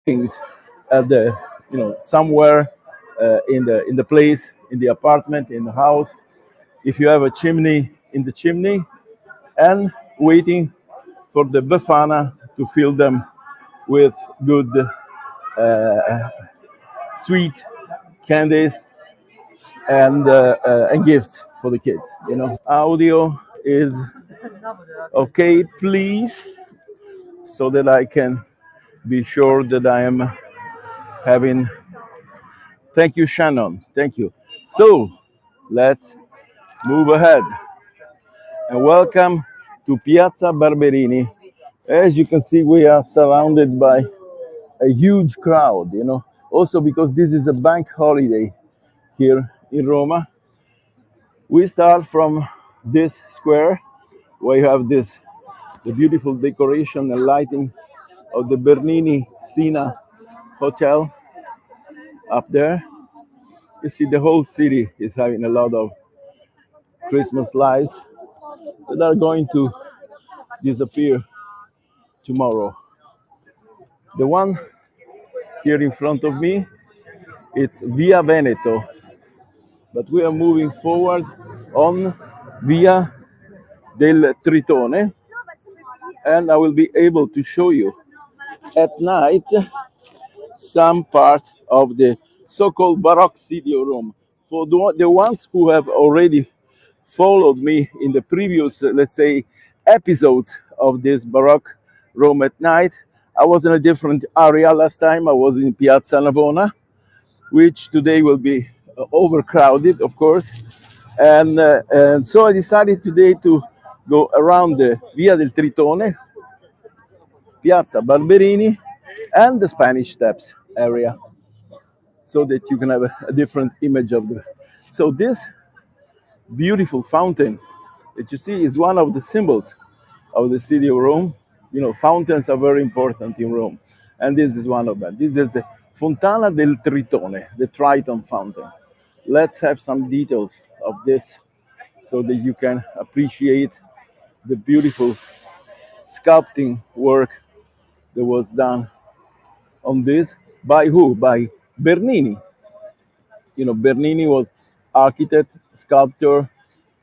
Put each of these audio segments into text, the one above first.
things at the somewhere in the place, in the apartment, in the house. If you have a chimney, in the chimney, and waiting for the Befana to fill them with good sweet candies and gifts for the kids. Audio is okay, please, so that I can be sure that I am having. Thank you, Shannon. Thank you. So let's move ahead and welcome to Piazza Barberini. As you can see, we are surrounded by a huge crowd, also because this is a bank holiday here in Roma. We start from this square where you have the beautiful decoration and lighting of the Bernini Sina Hotel up there. You see the whole city is having a lot of Christmas lights that are going to disappear tomorrow. The one here in front of me, it's Via Veneto, but we are moving forward on Via del Tritone, and I will be able to show you at night some part of the so-called Baroque studio room. For the ones who have already followed me in the previous, let's say, episodes of this Baroque room at night, I was in a different area last time. I was in Piazza Navona, which today will be overcrowded, of course. And so I decided today to go around the Via del Tritone, Piazza Barberini, and the Spanish Steps area, so that you can have a different image of the. So this beautiful fountain that you see is one of the symbols of the city of Rome. Fountains are very important in Rome, and this is one of them. This is the Fontana del Tritone, the Triton fountain. Let's have some details of this so that you can appreciate the beautiful sculpting work that was done on this by who? By Bernini. Bernini was architect, sculptor,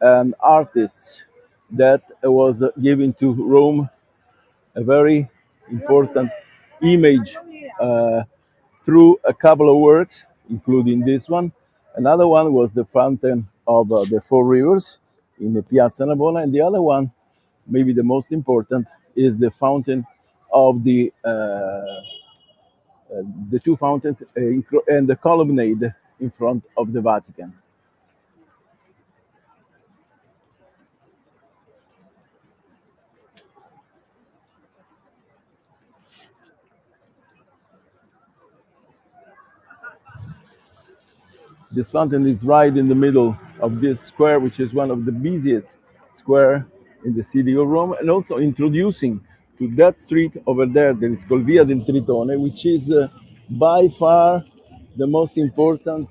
and artist that was giving to Rome a very important image through a couple of works, including this one. Another one was the fountain of the Four Rivers in the Piazza Navona, and the other one, maybe the most important, is the fountain of the two fountains and the colonnade in front of the Vatican. This fountain is right in the middle of this square, which is one of the busiest square in the city of Rome, and also introducing to that street over there that is called Via del Tritone, which is by far the most important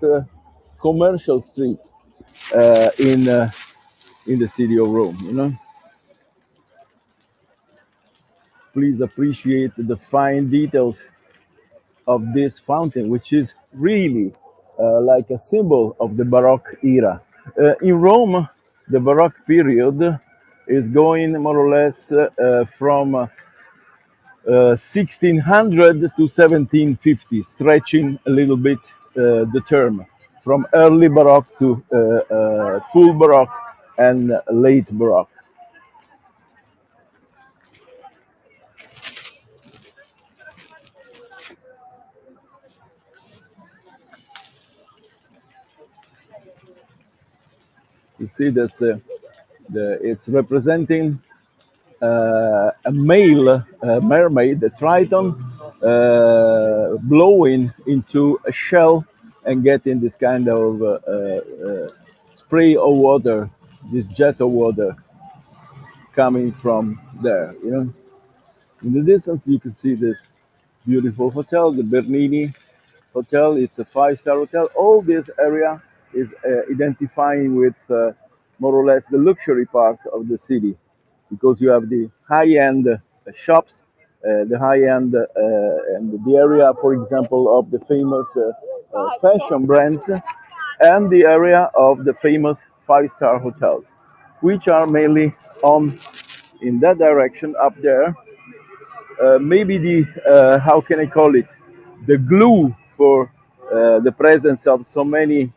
commercial street in the city of Rome. Please appreciate the fine details of this fountain, which is really like a symbol of the Baroque era. In Rome, the Baroque period is going more or less from 1600 to 1750, stretching a little bit the term from early Baroque to full Baroque and late Baroque. You see, that's it's representing a male mermaid, a triton, blowing into a shell and getting this kind of spray of water, this jet of water coming from there. In the distance, you can see this beautiful hotel, the Bernini Hotel. It's a five-star hotel. All this area is identifying with more or less the luxury part of the city, because you have the high-end shops the high end and the area, for example, of the famous fashion brands, and the area of the famous five-star hotels, which are mainly on in that direction up there. Maybe the how can I call it, the glue for the presence of so many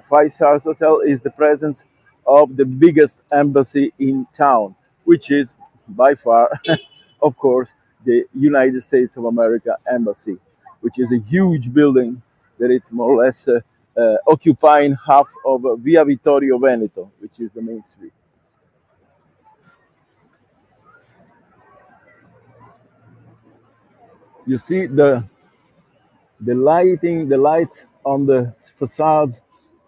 five stars hotel is the presence of the biggest embassy in town, which is by far, of course, the United States of America embassy, which is a huge building that it's more or less occupying half of Via Vittorio Veneto, which is the main street. You see the lighting, the lights on the facades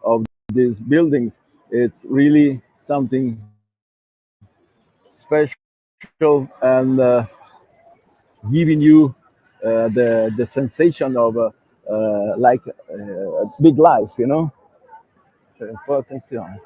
of these buildings, it's really something special and giving you the sensation of like big life, you know. Pay attenzione.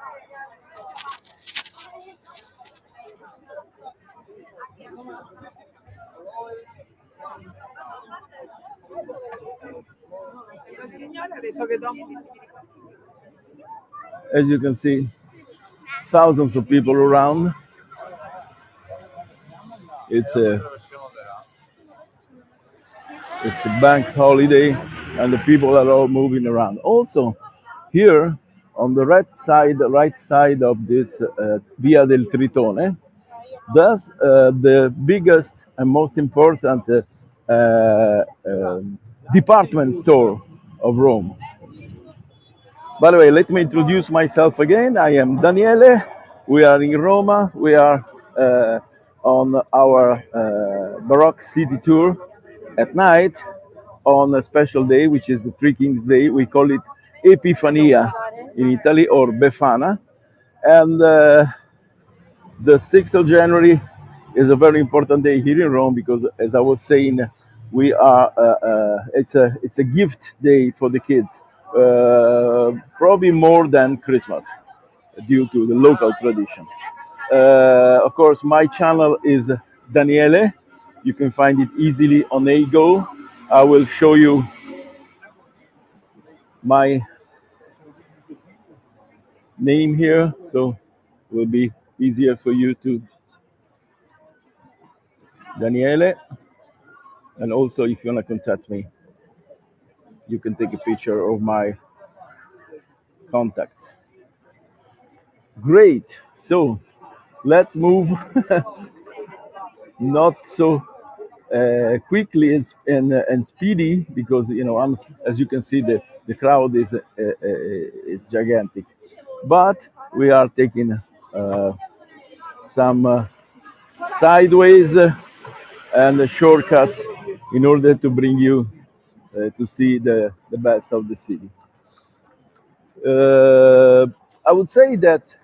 As you can see, thousands of people around. It's a it's a bank holiday, and the people are all moving around. Also, here on the right side of this Via del Tritone, thus the biggest and most important department store of Rome. By the way, let me introduce myself again. I am Daniele. We are in Roma. We are on our Baroque city tour at night on a special day, which is the Three Kings Day. We call it Epifania in Italy, or Befana. And the 6th of January is a very important day here in Rome because, as I was saying, we are it's a gift day for the kids, probably more than Christmas due to the local tradition. Of course, my channel is Daniele. You can find it easily on Ego. I will show you my name here, so it will be easier for you to Daniele. And also, if you want to contact me, you can take a picture of my contacts. Great. So let's move not so quickly and speedy because as you can see the crowd is it's gigantic, but we are taking some sideways and shortcuts in order to bring you to see the best of the city. Uh, I would say that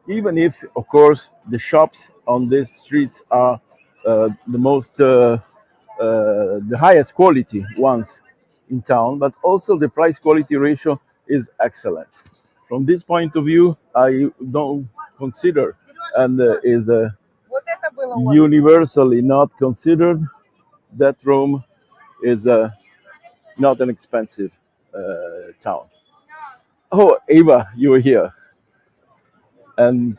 even if, of course, the shops on these streets are the highest quality ones in town, but also the price quality ratio is excellent. From this point of view, I don't consider and is universally not considered that Rome is not an expensive town. Oh, Eva, you were here. And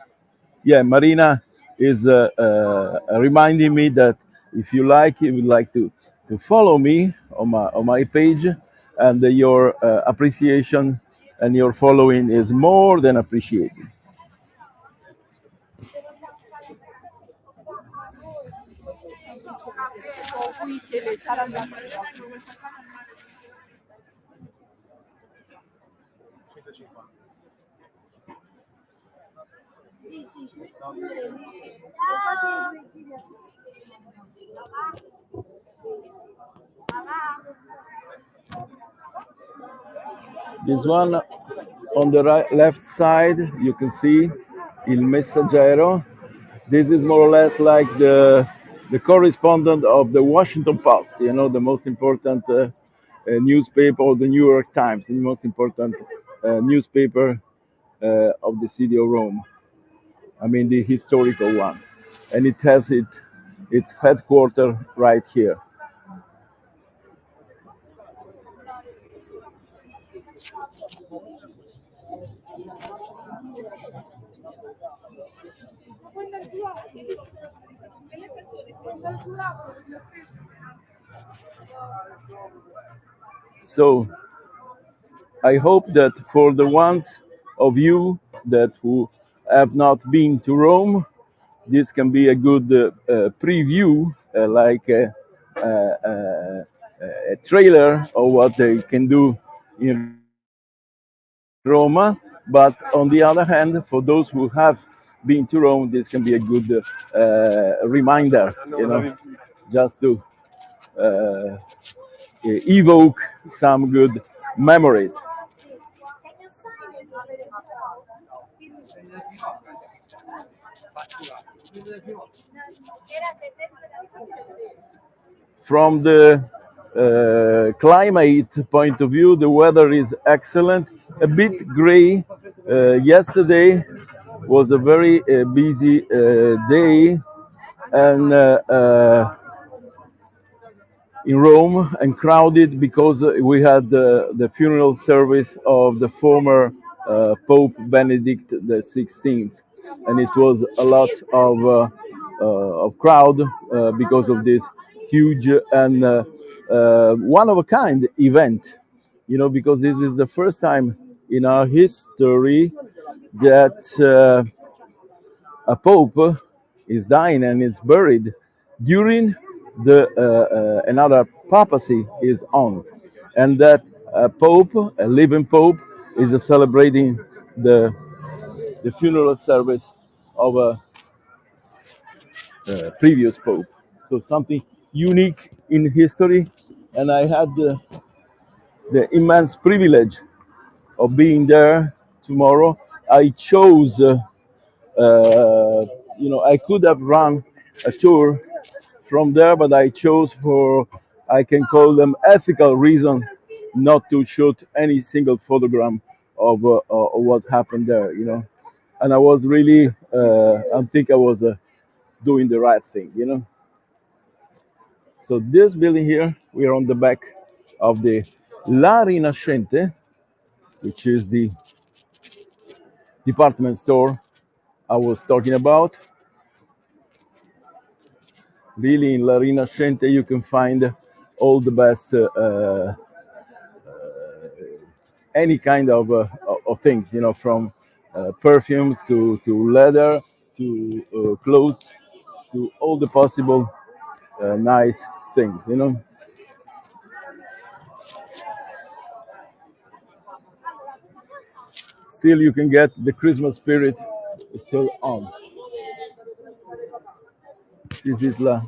yeah, Marina is reminding me that if you like, you would like to follow me on my page, and your appreciation and your following is more than appreciated. This one on the left side, you can see Il Messaggero. This is more or less like the correspondent of the Washington Post, the most important newspaper, or the New York Times, the most important newspaper of the city of Rome. I mean, the historical one. And it has its headquarters right here. So I hope that for the ones of you that who have not been to Rome, this can be a good preview, like a trailer of what they can do in Roma. But on the other hand, for those who have been to Rome, this can be a good reminder, just to uh, evoke some good memories. From the climate point of view, the weather is excellent. A bit gray. Yesterday was a very busy day, and in Rome, and crowded because we had the funeral service of the former Pope Benedict the 16th, and it was a lot of crowd because of this huge and one of a kind event, because this is the first time in our history that a pope is dying and is buried during the another papacy is on, and that a pope, a living pope, is celebrating the funeral service of a previous pope. So something unique in history, and I had the immense privilege of being there tomorrow. I chose. I could have run a tour from there, but I chose for, I can call them ethical reasons, not to shoot any single photogram of what happened there. And I was really, I think I was doing the right thing. So this building here, we are on the back of the La Rinascente, which is the department store I was talking about. Really, in La Rinascente, you can find all the best any kind of things, from perfumes to leather to clothes to all the possible nice things. Still, you can get the Christmas spirit still on. This is La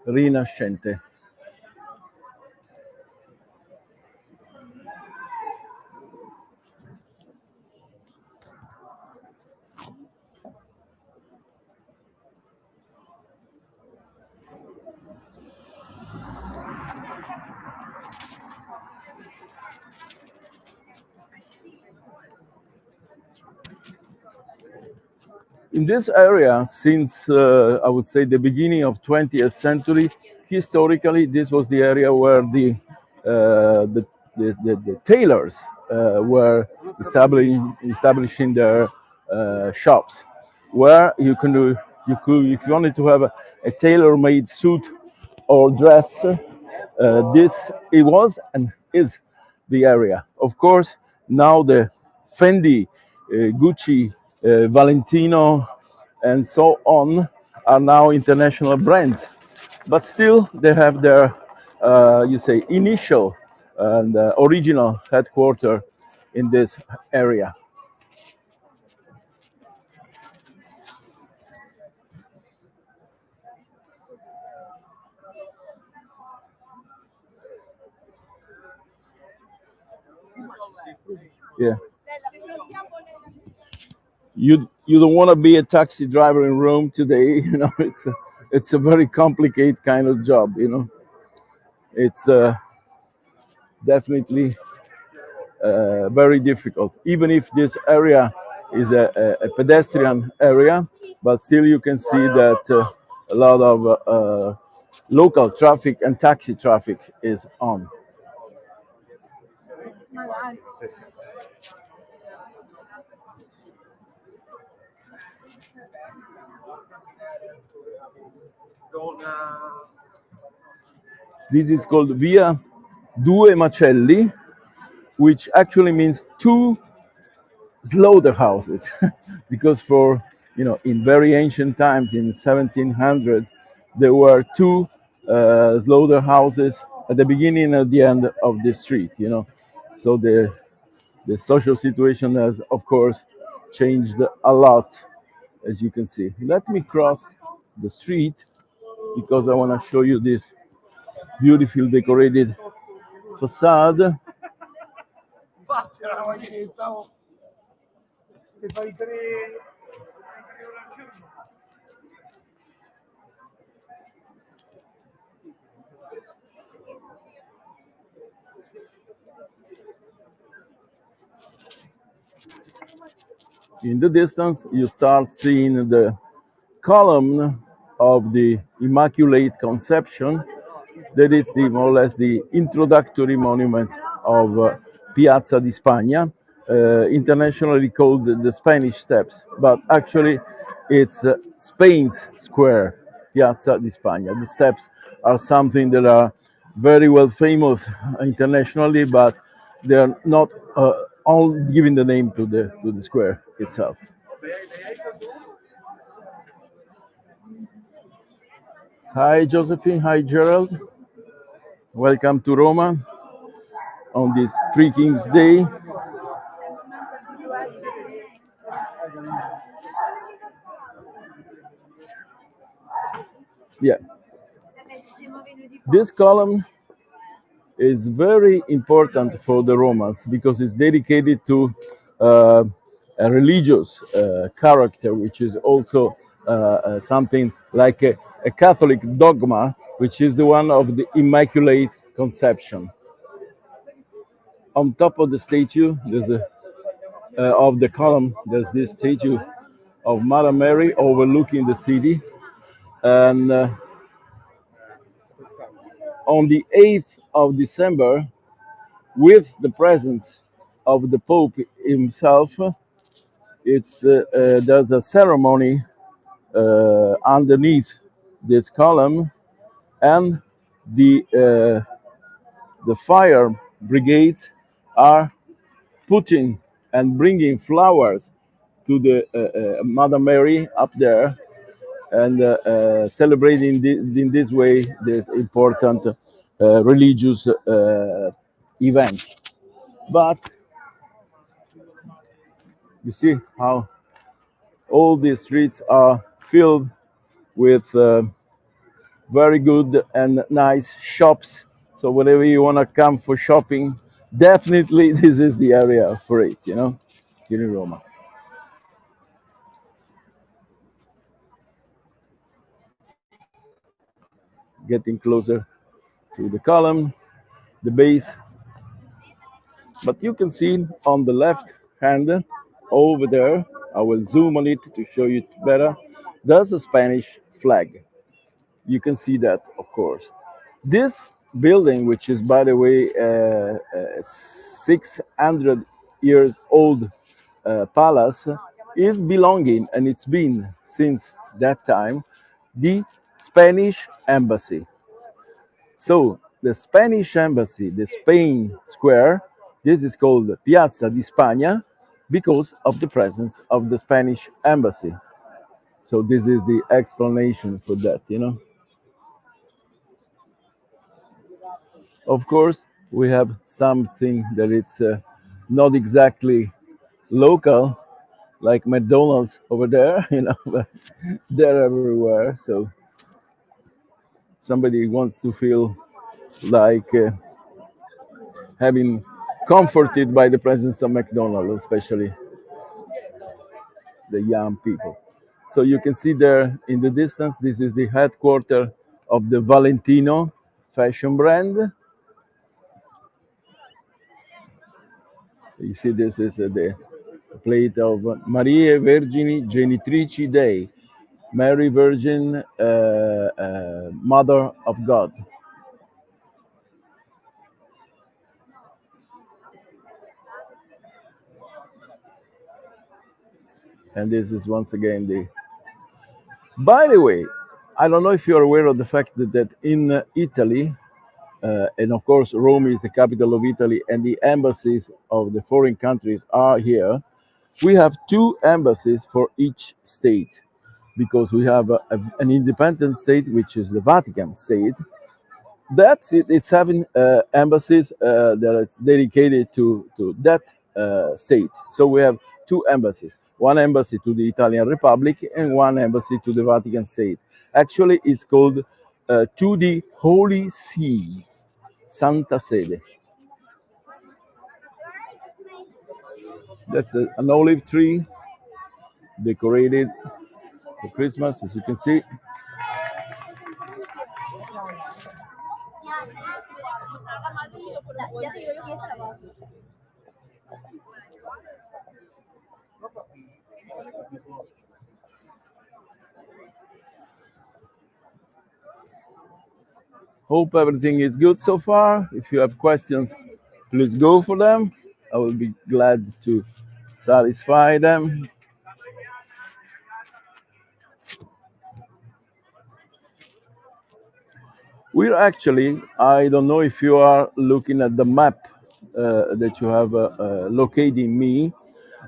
Rinascente. In this area, since I would say the beginning of 20th century, historically, this was the area where the tailors were establishing their shops, where you could, if you wanted to have a tailor-made suit or dress, this it was and is the area. Of course, now the Fendi, Gucci, Valentino, and so on are now international brands, but still they have their, you say, initial and original headquarter in this area. Yeah. You don't want to be a taxi driver in Rome today. It's a very complicated kind of job. It's definitely very difficult. Even if this area is a pedestrian area, but still you can see that a lot of local traffic and taxi traffic is on. This is called Via Due Macelli, which actually means two slaughterhouses, because for in very ancient times, in 1700, there were two slaughterhouses at the beginning and at the end of the street. So the social situation has, of course, changed a lot, as you can see. Let me cross the street because I want to show you this beautiful decorated facade. In the distance, you start seeing the column of the Immaculate Conception. That is more or less the introductory monument of Piazza di Spagna, internationally called the Spanish Steps, but actually it's Spain's square, Piazza di Spagna. The steps are something that are very well famous internationally, but they are not all giving the name to the square itself. Hi, Josephine. Hi, Gerald. Welcome to Roma on this Three Kings Day. Yeah. This column is very important for the Romans because it's dedicated to uh, a religious character, which is also something like a Catholic dogma, which is the one of the Immaculate Conception. On top of the statue, of the column, there's this statue of Mother Mary overlooking the city, and on the 8th of December, with the presence of the Pope himself, there's a ceremony underneath this column, and the fire brigades are putting and bringing flowers to the Mother Mary up there, and celebrating in this way this important religious event. But you see how all these streets are filled with very good and nice shops. So whenever you want to come for shopping, definitely this is the area for it, here in Roma. Getting closer to the column, the base. But you can see on the left hand over there, I will zoom on it to show you better, there's a Spanish flag. You can see that, of course. This building, which is, by the way, 600 years old palace, is belonging, and it's been since that time, the Spanish embassy. So the Spanish embassy, the Spain Square, this is called Piazza di Spagna because of the presence of the Spanish embassy. So this is the explanation for that. Of course, we have something that it's not exactly local, like McDonald's over there, but they're everywhere. So somebody wants to feel like having comforted by the presence of McDonald's, especially the young people. So you can see there in the distance, this is the headquarters of the Valentino fashion brand. You see, this is the plate of Mariae Vergini Genitrici Dei. Mary Virgin, Mother of God. And this is once again the. By the way, I don't know if you're aware of the fact that in Italy, and of course, Rome is the capital of Italy, and the embassies of the foreign countries are here. We have two embassies for each state because we have an independent state, which is the Vatican state. That's it. It's having embassies that are dedicated to that state. So we have two embassies, one embassy to the Italian Republic and one embassy to the Vatican state. Actually, it's called to the Holy See, Santa Sede. That's an olive tree decorated for Christmas, as you can see. Hope everything is good so far. If you have questions, please go for them. I will be glad to satisfy them. We're actually, I don't know if you are looking at the map that you have locating me,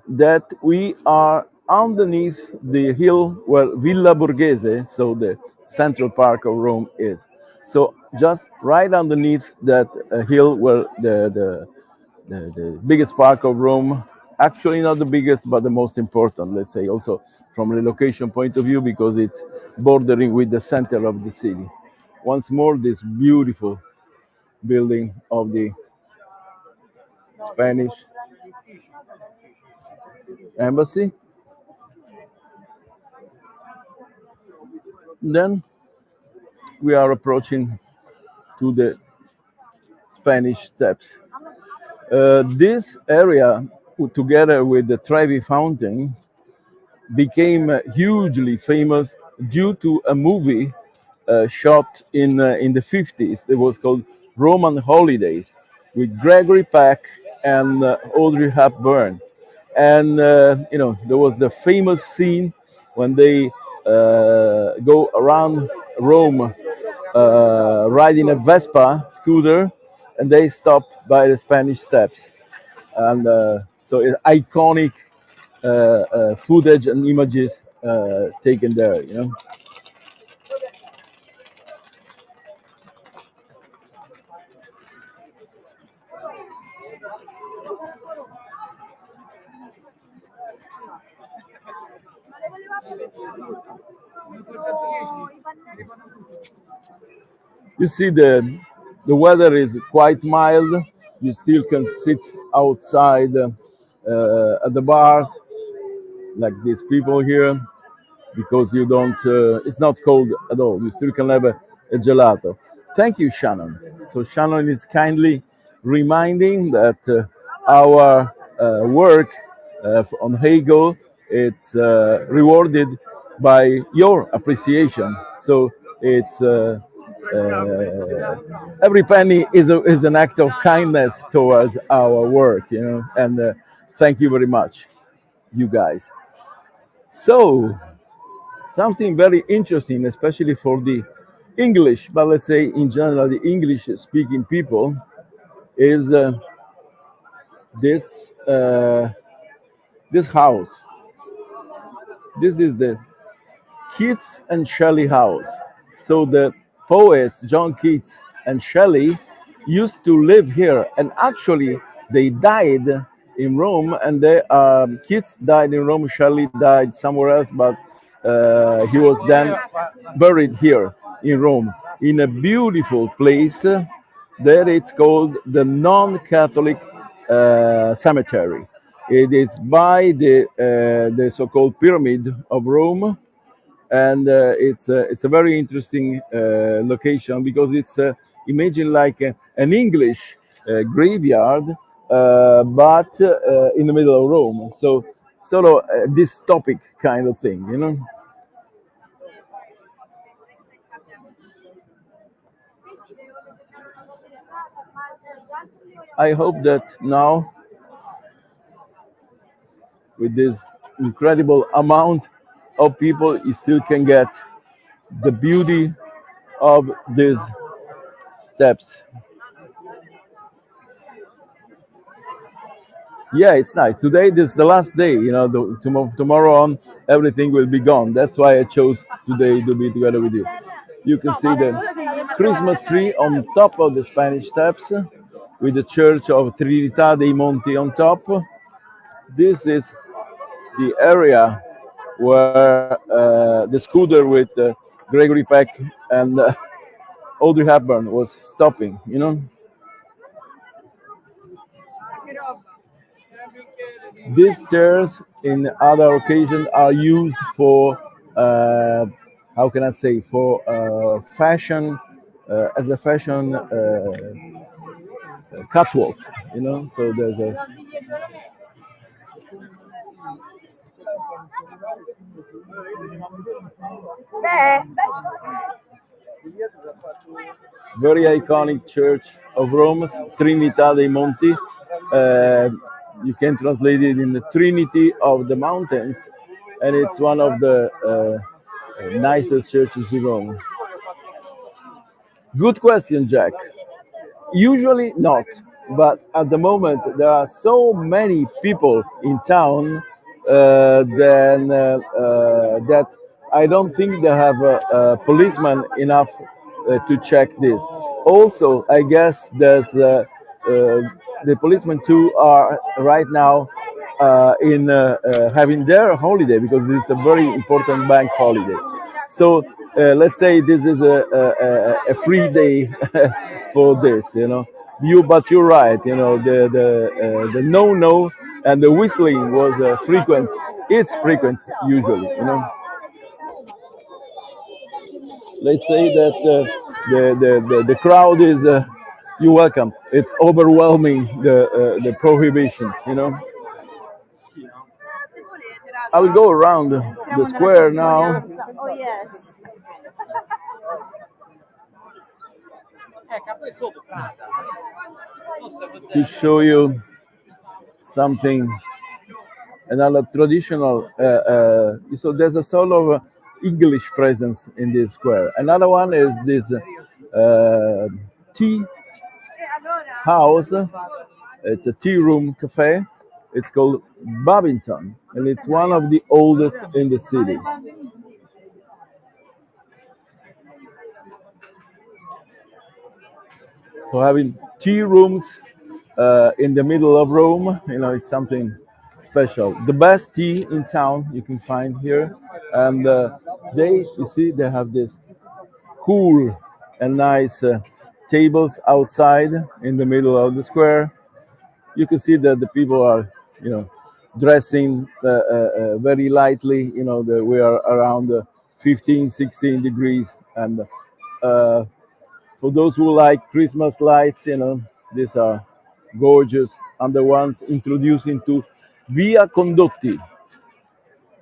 that we are underneath the hill where Villa Borghese, so the central park of Rome, is. So just right underneath that hill where the biggest park of Rome, actually not the biggest, but the most important, let's say, also from a location point of view, because it's bordering with the center of the city. Once more, this beautiful building of the Spanish embassy. Then we are approaching to the Spanish Steps. This area, together with the Trevi Fountain, became hugely famous due to a movie shot in the 50s. It was called Roman Holidays with Gregory Peck and Audrey Hepburn. And there was the famous scene when they go around Rome riding a Vespa scooter, and they stop by the Spanish Steps. And so it's iconic footage and images taken there. You see the weather is quite mild. You still can sit outside at the bars like these people here because you don't. It's not cold at all. You still can have a gelato. Thank you, Shannon. So Shannon is kindly reminding that our work on Hegel it's rewarded by your appreciation. So it's every penny is an act of kindness towards our work. And thank you very much, you guys. So something very interesting, especially for the English, but let's say in general the English-speaking people, is this house. This is the Keats and Shelley house. So the poets John Keats and Shelley used to live here, and actually they died in Rome. And Keats died in Rome. Shelley died somewhere else, but he was then buried here in Rome in a beautiful place that it's called the non-Catholic cemetery. It is by the so-called Pyramid of Rome, and it's a very interesting location because it's imagine like an English graveyard, but in the middle of Rome. So sort of dystopic kind of thing. I hope that now, with this incredible amount of people, you still can get the beauty of these steps. Yeah, it's nice. Today, this is the last day. Tomorrow on, everything will be gone. That's why I chose today to be together with you. You can see the Christmas tree on top of the Spanish Steps, with the Church of Trinità dei Monti on top. This is the area where the scooter with Gregory Peck and Audrey Hepburn was stopping. These stairs, in other occasions, are used for, how can I say, for fashion, as a fashion catwalk. So there's a very iconic church of Rome, Trinità dei Monti. Uh, you can translate it in the Trinity of the Mountains, and it's one of the nicest churches in Rome. Good question, Jack. Usually not, but at the moment there are so many people in town, that I don't think they have a policeman enough to check this. Also, I guess the policemen too are right now in having their holiday, because it's a very important bank holiday. So let's say this is a free day for this. But you're right. The no and the whistling was frequent. It's frequent usually. Let's say that the crowd is. You're welcome. It's overwhelming the prohibitions. I will go around the square now Oh, yes. to show you something, another traditional. So there's a sort of English presence in this square. Another one is this tea house. It's a tea room cafe. It's called Babington, and it's one of the oldest in the city. So having tea rooms in the middle of Rome, it's something special. The best tea in town you can find here, and you see, they have this cool and nice tables outside in the middle of the square. You can see that the people are, dressing very lightly. We are around 15, 16 degrees, and uh, for those who like Christmas lights, these are gorgeous, and the ones introduced into Via Condotti.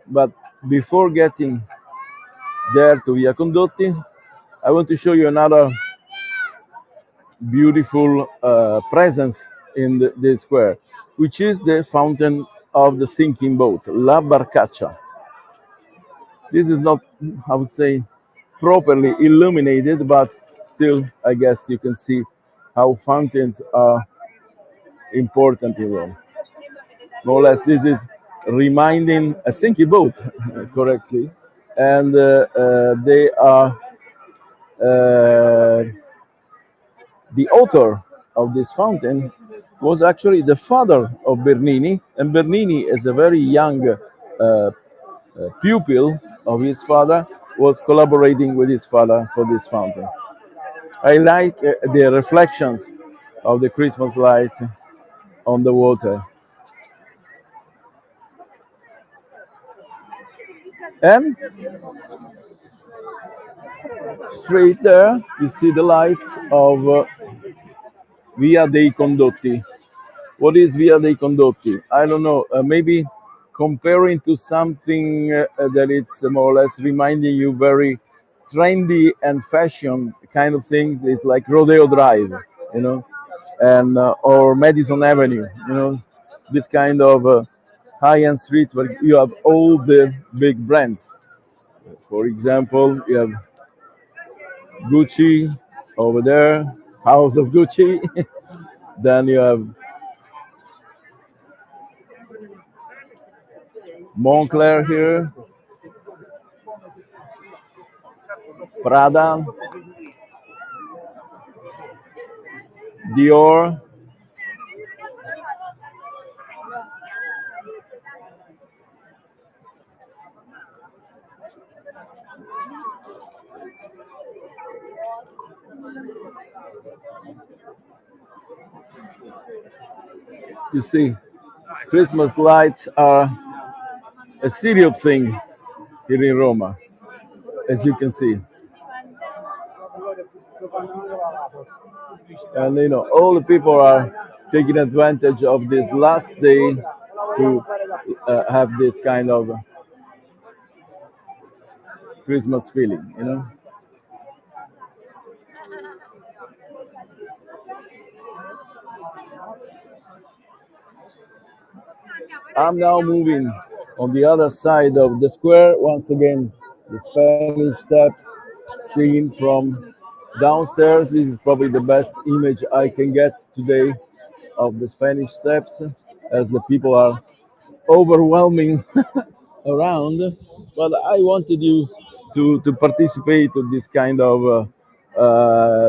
But before getting there to Via Condotti, I want to show you another beautiful presence in the square, which is the fountain of the sinking boat, La Barcaccia. This is not, I would say, properly illuminated, but still, I guess you can see how fountains are important in Rome. More or less, this is reminding a sinking boat, correctly, and they are uh, the author of this fountain was actually the father of Bernini, and Bernini is a very young pupil of his father, was collaborating with his father for this fountain. I like the reflections of the Christmas light on the water. And straight there, you see the lights of Via dei Condotti. What is Via dei Condotti? I don't know. Maybe comparing to something that it's more or less reminding you very trendy and fashion kind of things. It's like Rodeo Drive, you know. and or Madison Avenue. This kind of high-end street where you have all the big brands. For example, you have Gucci over there, House of Gucci. Then you have Montclair here, Prada, Dior. You see, Christmas lights are a serious thing here in Roma, as you can see. And all the people are taking advantage of this last day to have this kind of Christmas feeling. I'm now moving on the other side of the square. Once again, the Spanish Steps seen from downstairs. This is probably the best image I can get today of the Spanish Steps, as the people are overwhelming around. But I wanted you to participate in this kind of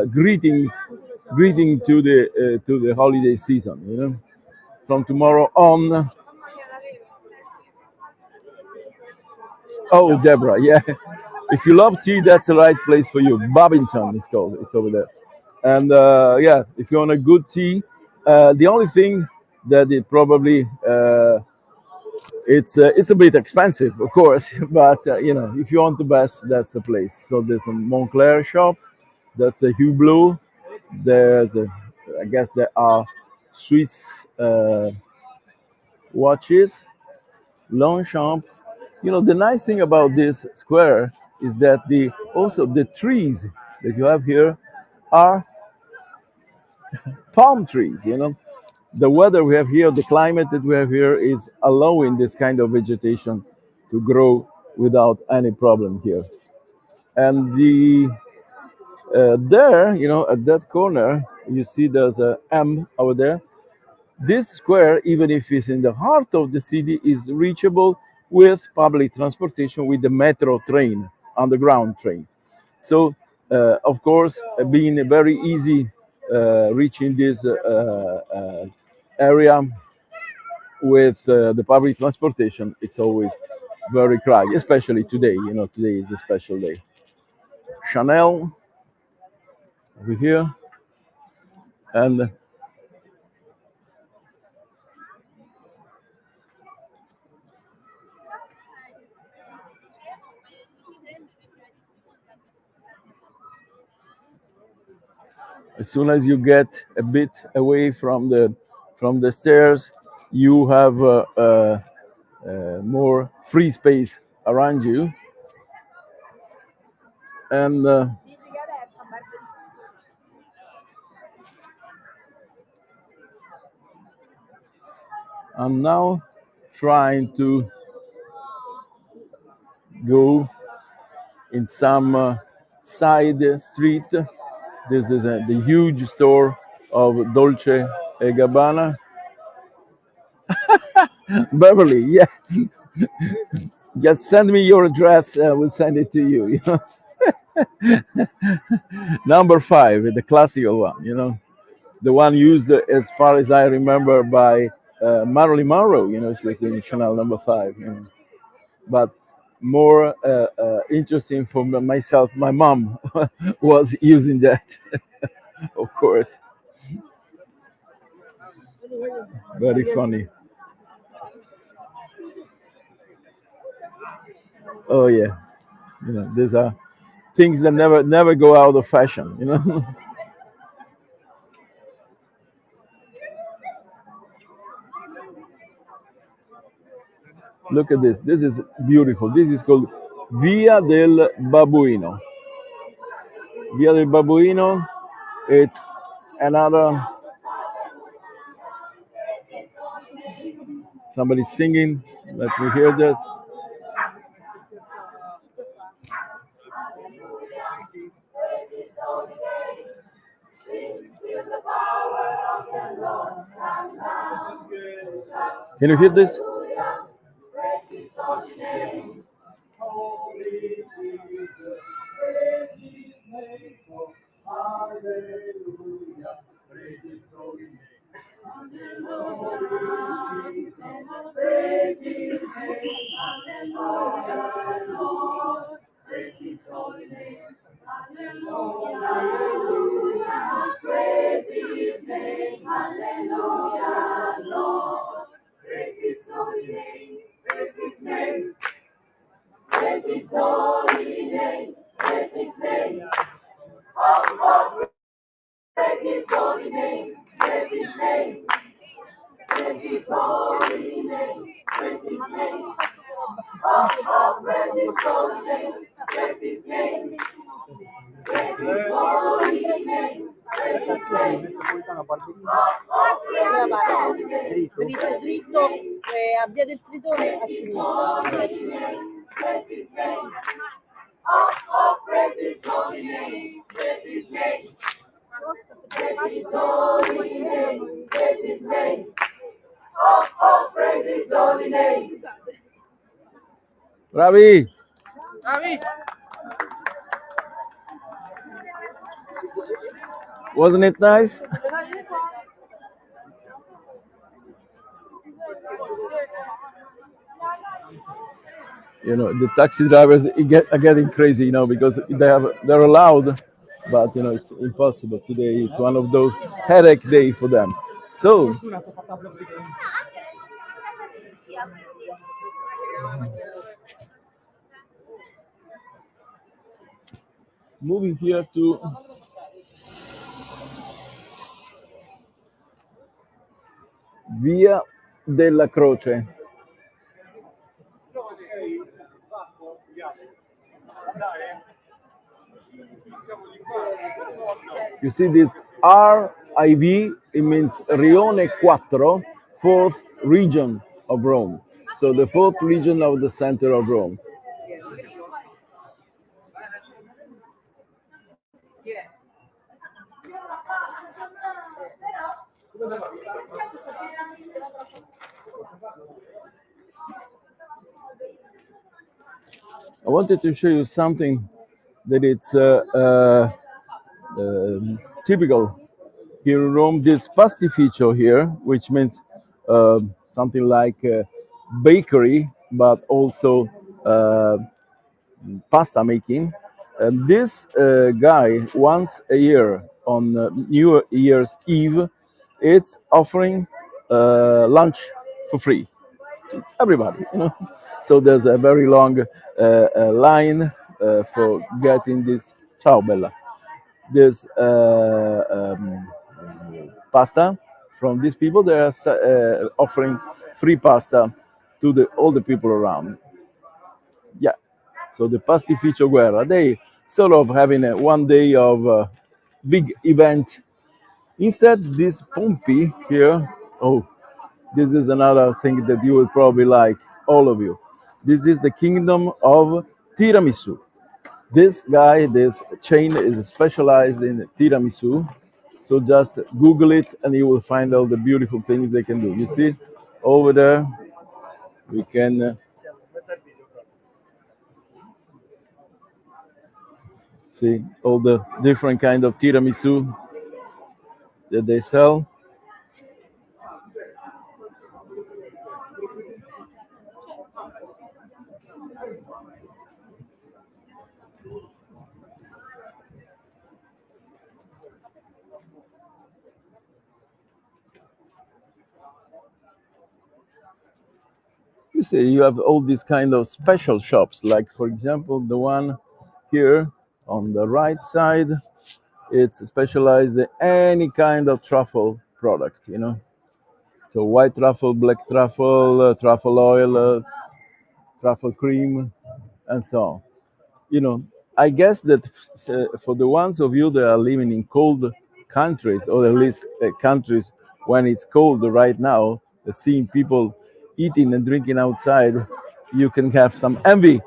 greeting to the holiday season. From tomorrow on. Oh, Deborah, yeah. If you love tea, that's the right place for you. Babington is called. It's over there. And yeah, if you want a good tea, the only thing that it probably it's a bit expensive, of course, but if you want the best, that's the place. So there's a Montclair shop, that's a Hublot. There's a, I guess there are Swiss watches, Longchamp. The nice thing about this square is that the trees that you have here are palm trees. The weather we have here, the climate that we have here is allowing this kind of vegetation to grow without any problem here. And there, at that corner, you see there's a M over there. This square, even if it's in the heart of the city, is reachable with public transportation, with the metro train, underground train. So, of course, being very easy reaching this area with the public transportation, it's always very crowded, especially today. Today is a special day. Chanel over here, and as soon as you get a bit away from the stairs, you have more free space around you, and I'm now trying to go in some side street. This is the huge store of Dolce e Gabbana. Beverly, yeah. Just send me your address. We'll send it to you. Number 5, the classical one. The one used, as far as I remember, by Marilyn Monroe. She was in Chanel number 5. But more interesting for myself, my mom was using that, of course. Very funny. Oh yeah, these are things that never go out of fashion. Look at this. This is beautiful. This is called Via del Babuino. Via del Babuino. It's another Somebody singing. Let me hear that. Can you hear this? Dritto, dritto, a Via del Tritone a sinistra. Bravi! Wasn't it nice? The taxi drivers are getting crazy, because they're allowed, but it's impossible today. It's one of those headache day for them. So moving here to Via della Croce. You see this RIV, it means Rione Quattro, fourth region of Rome. So the fourth region of the center of Rome. I wanted to show you something that it's typical here in Rome. This pastificio here, which means something like bakery, but also pasta making. And this guy, once a year on New Year's Eve, it's offering lunch for free to everybody. So there's a very long line for getting this. Ciao, Bella. This pasta from these people. They are offering free pasta to all the people around. Yeah. So the Pastificio Guerra, they sort of having a one day of big event. Instead, this Pompi here, oh, this is another thing that you will probably like, all of you. This is the kingdom of tiramisu. This guy, this chain is specialized in tiramisu. So just Google it and you will find all the beautiful things they can do. You see over there, we can see all the different kind of tiramisu that they sell. You see, you have all these kind of special shops, like for example, the one here on the right side. It's specialized in any kind of truffle product. So white truffle, black truffle, truffle oil, truffle cream, and so on. You know, I guess that for the ones of you that are living in cold countries, or at least countries when it's cold right now, seeing people eating and drinking outside, you can have some envy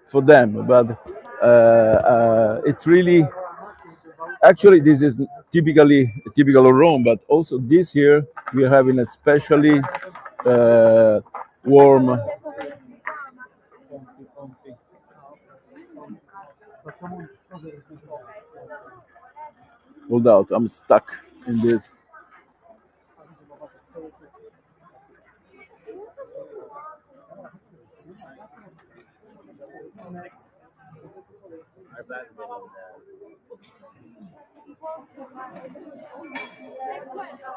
for them. But it's really, actually, this is typical of Rome. But also this year we are having a especially warm. Hold out, I'm stuck in this.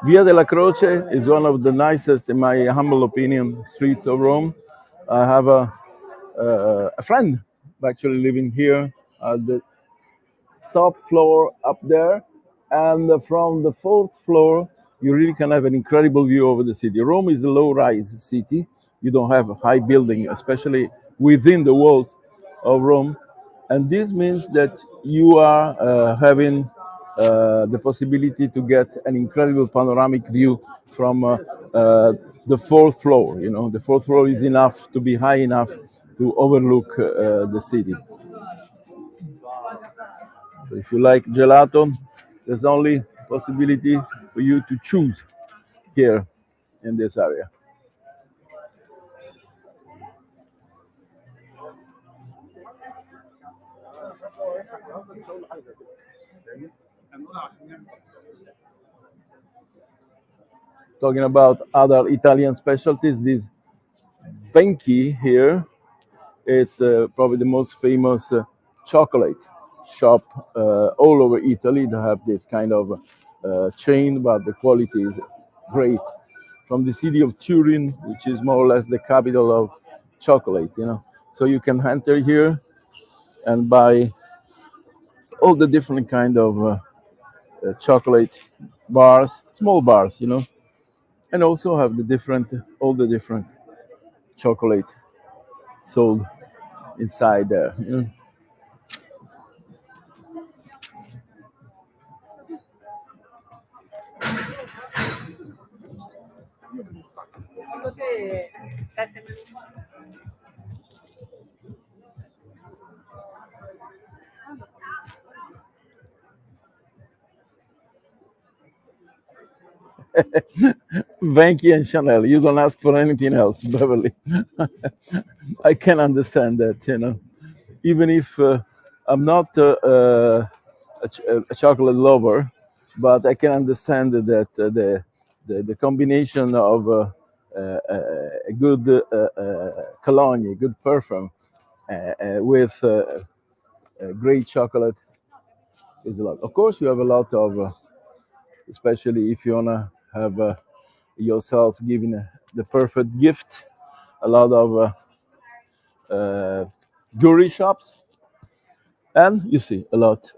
Via della Croce is one of the nicest, in my humble opinion, streets of Rome. I have a friend actually living here at the top floor up there, and from the fourth floor, you really can have an incredible view over the city. Rome is a low-rise city. You don't have a high building, especially within the walls of Rome, and this means that you are having the possibility to get an incredible panoramic view from the fourth floor. You know, the fourth floor is enough to be high enough to overlook the city. So if you like gelato, there's only possibility for you to choose here in this area. Talking about other Italian specialties, this Venchi here, it's probably the most famous chocolate shop all over Italy. They have this kind of chain, but the quality is great. From the city of Turin, which is more or less the capital of chocolate, you know. So you can enter here and buy all the different kind of chocolate bars, small bars, you know, and also have the different, all the different chocolate sold inside there. You know. Venki and Chanel. You don't ask for anything else, Beverly. I can understand that, you know. Even if I'm not a chocolate lover, but I can understand that the combination of a good cologne, a good perfume, with great chocolate is a lot. Of course, you have a lot of, especially if you wanna have yourself giving the perfect gift, a lot of jewelry shops, and you see a lot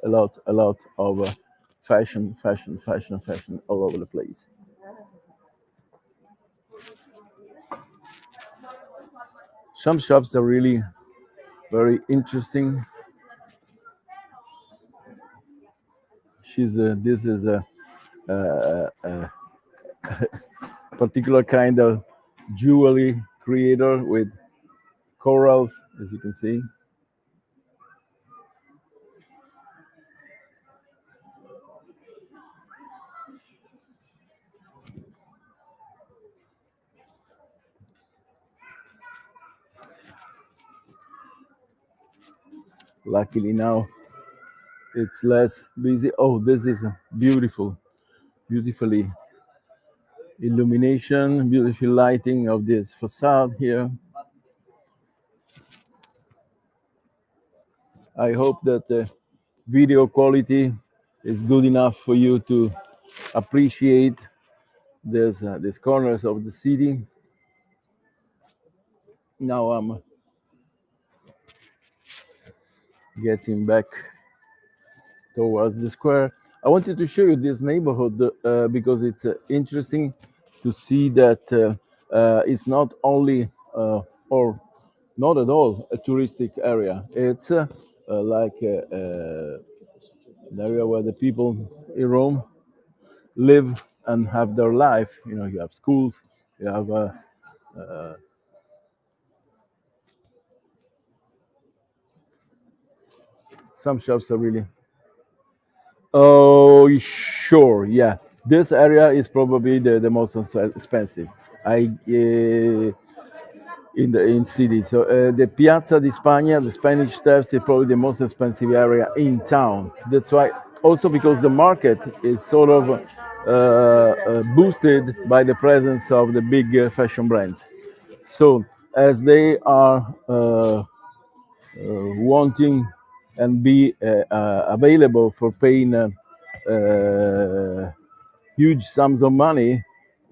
of fashion all over the place. Some shops are really very interesting. This is a particular kind of jewelry creator with corals, as you can see. Luckily now it's less busy. Oh, this is a beautifully illumination, beautiful lighting of this facade here. I hope that the video quality is good enough for you to appreciate these corners of the city. Now I'm getting back towards the square. I wanted to show you this neighborhood because it's interesting to see that it's not only or not at all a touristic area. It's like an area where the people in Rome live and have their life. You know, you have schools, you have Some shops are really. Oh, sure, yeah. This area is probably the most expensive. I in city. So the Piazza di Spagna, the Spanish Steps, is probably the most expensive area in town. That's why, also because the market is sort of boosted by the presence of the big fashion brands. So as they are wanting and be available for paying huge sums of money,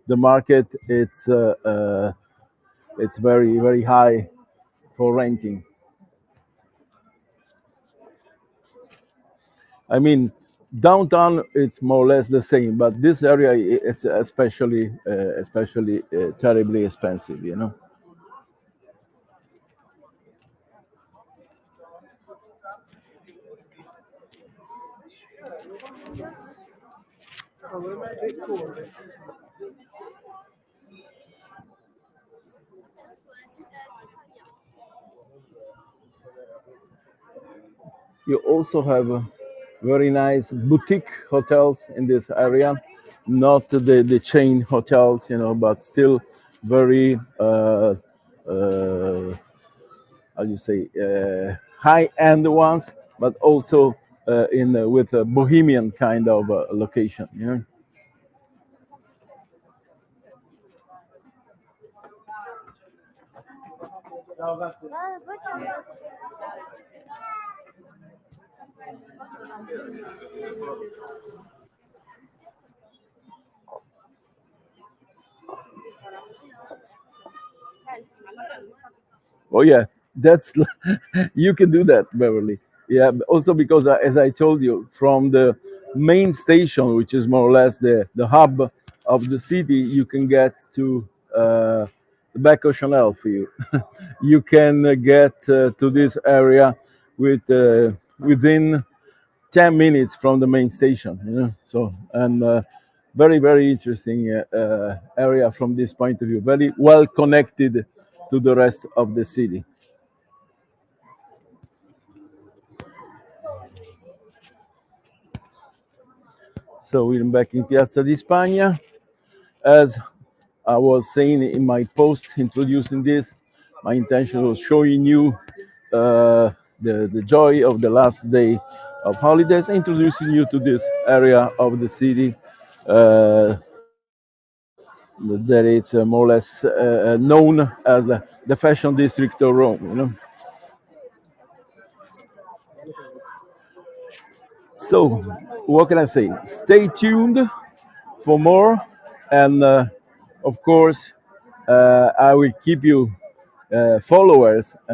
the market it's very high for renting. I mean, downtown it's more or less the same, but this area it's especially terribly expensive. You know. You also have very nice boutique hotels in this area, not the chain hotels, you know, but still very how do you say high end ones, but also in with a bohemian kind of location. You know. Oh yeah, that's you can do that, Beverly. Yeah, but also because as I told you, from the main station, which is more or less the hub of the city, you can get to the back of Chanel for you. You can get to this area within 10 minutes from the main station. You know, so and very interesting area from this point of view. Very well connected to the rest of the city. So we're back in Piazza di Spagna. As I was saying in my post introducing this, my intention was showing you the joy of the last day of holidays, introducing you to this area of the city uh, that it's more or less known as the fashion district of Rome. You know. So, what can I say? Stay tuned for more, and of course, I will keep you followers and